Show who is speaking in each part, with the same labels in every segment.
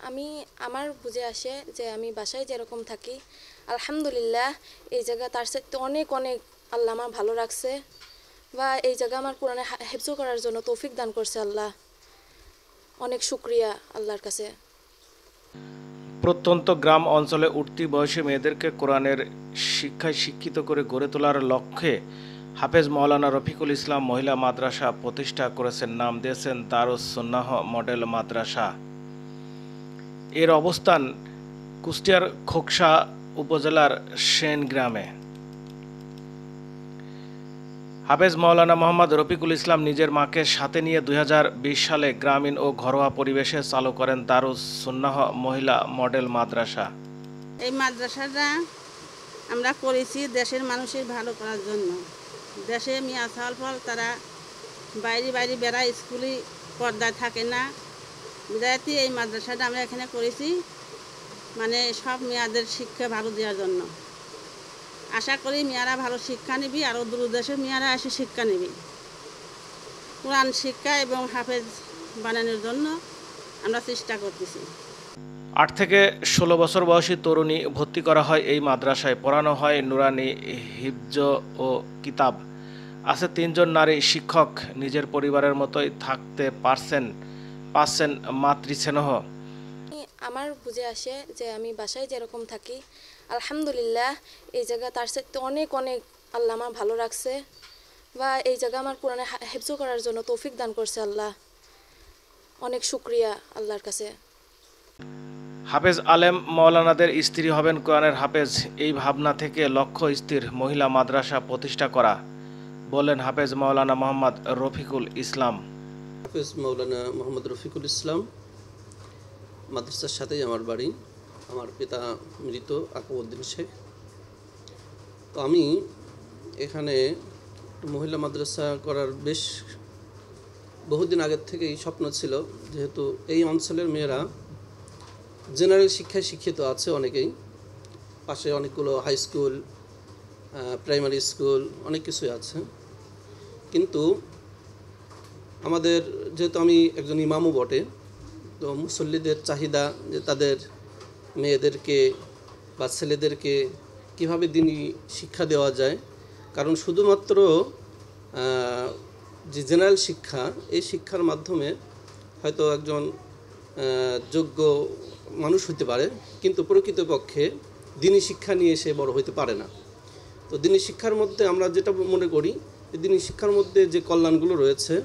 Speaker 1: আমি আমার বুঝে আসে যে আমি বাসায় যেরকম থাকি আলহামদুলিল্লাহ এই জায়গা তার সাথে অনেক অনেক আল্লাহ আমার ভালো রাখছে বা এই জায়গা আমার কোরআনে হেফজ করার জন্য তৌফিক দান করছে আল্লাহ। অনেক শুকরিয়া আল্লাহর কাছে।
Speaker 2: প্রত্যন্ত গ্রাম অঞ্চলে উঠতি বয়সী মেয়েদেরকে কোরআনের শিক্ষায় শিক্ষিত করে গড়ে তোলার লক্ষ্যে হাফেজ মাওলানা রফিকুল ইসলাম মহিলা মাদ্রাসা প্রতিষ্ঠা করেছেন। নাম দিয়েছেন দারুস সুন্নাহ মডেল মাদ্রাসা। এর অবস্থান কুষ্টিয়ার খোকসা উপজেলার সেন গ্রামে। হাফেজ মাওলানা মোহাম্মদ রফিকুল ইসলাম নিজের মাকে সাথে নিয়ে 2020 সালে গ্রামীণ ও ঘরোয়া পরিবেশে চালু করেন দারুস সুন্নাহ মহিলা মডেল মাদ্রাসা।
Speaker 3: এই মাদ্রাসাটা আমরা করেছি দেশের মানুষের ভালো করার জন্য। দেশে মিয়া ফল তারা বাইরে বাইরে বেড়ায়, স্কুলে পর্দায় থাকে না, বিদায়তি এই মাদ্রাসাটা আমরা এখানে করেছি মানে সব মেয়াদের শিক্ষা ভালো দেওয়ার জন্য। আশা করি মেয়েরা ভালো শিক্ষা নিবি, আরও দূর দেশের মেয়েরা এসে শিক্ষা নিবি। কোরআন শিক্ষা এবং হাফেজ বানানোর জন্য আমরা চেষ্টা করতেছি।
Speaker 2: 8 থেকে 16 বছর বয়সী তরুণী ভর্তি করা হয় এই মাদ্রাসায়। পড়ানো হয় নুরানি, হিফজ ও কিতাব। আছে 3 জন নারী শিক্ষক। নিজের পরিবারের মতোই থাকতে পাচ্ছেন মাতৃস্নেহ।
Speaker 1: আমার বুঝে আসে যে আমি বাসায় যেরকম থাকি আলহামদুলিল্লাহ এই জায়গা তার সাথে অনেক অনেক আল্লাহ আমার ভালো রাখছে বা এই জায়গা আমার কোরআনে হেফজ করার জন্য তৌফিক দান করছে আল্লাহ। অনেক শুকরিয়া আল্লাহর কাছে।
Speaker 2: হাফেজ আলেম মাওলানাদের স্ত্রী হবেন কোরআনের হাফেজ, এই ভাবনা থেকে লক্ষ্য স্থির মহিলা মাদ্রাসা প্রতিষ্ঠা করা, বলেন হাফেজ মাওলানা মোহাম্মদ রফিকুল ইসলাম।
Speaker 4: হাফেজ মাওলানা মোহাম্মদ রফিকুল ইসলাম মাদ্রাসার সাথেই আমার বাড়ি। আমার পিতা মৃত আকবউদ্দিন শেখ। তো আমি এখানে মহিলা মাদ্রাসা করার বেশ বহুদিন আগের থেকেই স্বপ্ন ছিল, যেহেতু এই অঞ্চলের মেয়েরা জেনারেল শিক্ষায় শিক্ষিত আছে অনেকেই, পাশে অনেকগুলো হাই স্কুল, প্রাইমারি স্কুল, অনেক কিছুই আছে। কিন্তু আমাদের যেহেতু আমি একজন ইমামও বটে, তো মুসল্লিদের চাহিদা যে তাদের মেয়েদেরকে বা ছেলেদেরকে কীভাবে দিনই শিক্ষা দেওয়া যায়, কারণ শুধুমাত্র যে জেনারেল শিক্ষা, এই শিক্ষার মাধ্যমে হয়তো একজন যোগ্য মানুষ হতে পারে, কিন্তু প্রকৃতপক্ষে দিনী শিক্ষা নিয়ে সে বড় হতে পারে না। তো দিনী শিক্ষার মধ্যে আমরা যেটা মনে করি, দিনী শিক্ষার মধ্যে যে কল্যাণগুলো রয়েছে,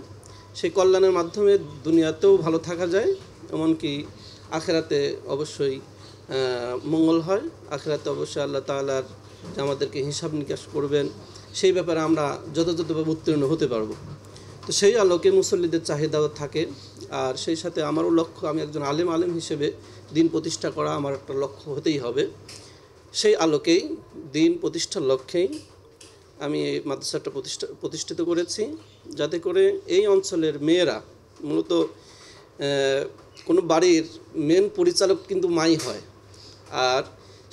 Speaker 4: সেই কল্যাণের মাধ্যমে দুনিয়াতেও ভালো থাকা যায়, এমনকি আখেরাতে অবশ্যই মঙ্গল হয়। আখেরাতে অবশ্যই আল্লাহ তাআলার যে আমাদেরকে হিসাব নিকাশ করবেন, সেই ব্যাপারে আমরা যথাযথভাবে উত্তীর্ণ হতে পারবো। তো সেই আলোকে মুসল্লিদের চাহিদাও থাকে। আর সেই সাথে আমারও লক্ষ্য, আমি একজন আলেম হিসেবে দিন প্রতিষ্ঠা করা আমার একটা লক্ষ্য হতেই হবে। সেই আলোকেই দিন প্রতিষ্ঠার লক্ষ্যেই আমি এই মাদ্রাসাটা প্রতিষ্ঠিত করেছি, যাতে করে এই অঞ্চলের মেয়েরা, মূলত কোনো বাড়ির মেন পরিচালক কিন্তু মাই হয়। আর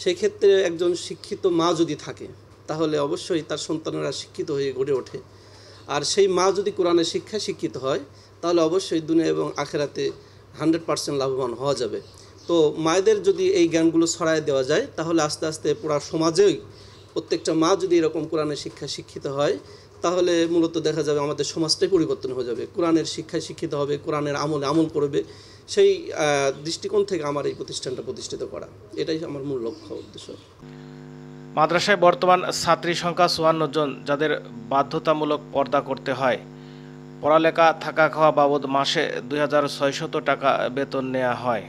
Speaker 4: সেই ক্ষেত্রে একজন শিক্ষিত মা যদি থাকে, তাহলে অবশ্যই তার সন্তানেরা শিক্ষিত হয়ে গড়ে ওঠে। আর সেই মা যদি কোরআনের শিক্ষায় শিক্ষিত হয়, তাহলে অবশ্যই দুনিয়া এবং আখেরাতে 100% লাভবান হওয়া যাবে। তো মায়েদের যদি এই জ্ঞানগুলো ছড়ায় দেওয়া যায়, তাহলে আস্তে আস্তে পুরো সমাজেই প্রত্যেকটা মা যদি এরকম কোরআনের শিক্ষায় শিক্ষিত হয়, তাহলে মূলত দেখা যাবে আমাদের সমাজটাই পরিবর্তন হয়ে যাবে। কোরআনের শিক্ষায় শিক্ষিত হবে, কোরআনের আমল করবে। সেই দৃষ্টিকোণ থেকে আমার এই প্রতিষ্ঠানটা প্রতিষ্ঠিত করা, এটাই আমার মূল লক্ষ্য উদ্দেশ্য।
Speaker 2: মাদ্রাসায় বর্তমান ছাত্রী সংখ্যা 54 জন, যাদের বাধ্যতামূলক পর্দা করতে হয়। পড়ালেখা, থাকা খাওয়া বাবদ মাসে 2600 টাকা বেতন নেওয়া হয়।